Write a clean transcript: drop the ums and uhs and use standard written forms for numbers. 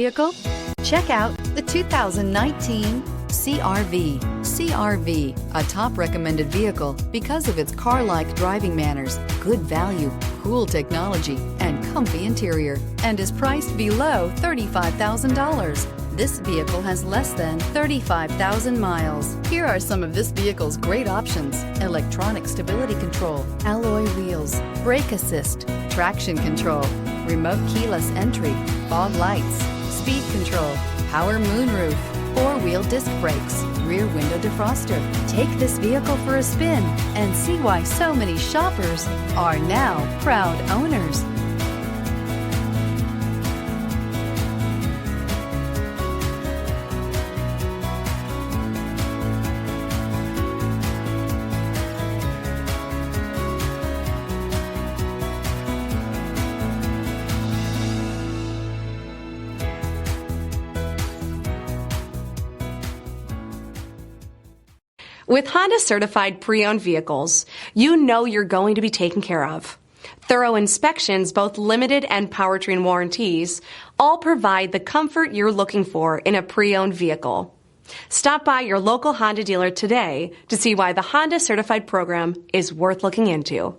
Vehicle? Check out the 2019 CR-V. CR-V, a top recommended vehicle because of its car-like driving manners, good value, cool technology, and comfy interior, and is priced below $35,000. This vehicle has less than 35,000 miles. Here are some of this vehicle's great options: electronic stability control, alloy wheels, brake assist, traction control, remote keyless entry, fog lights, speed control, power moonroof, four-wheel disc brakes, rear window defroster. Take this vehicle for a spin and see why so many shoppers are now proud owners. With Honda Certified Pre-Owned Vehicles, you know you're going to be taken care of. Thorough inspections, both limited and powertrain warranties, all provide the comfort you're looking for in a pre-owned vehicle. Stop by your local Honda dealer today to see why the Honda Certified program is worth looking into.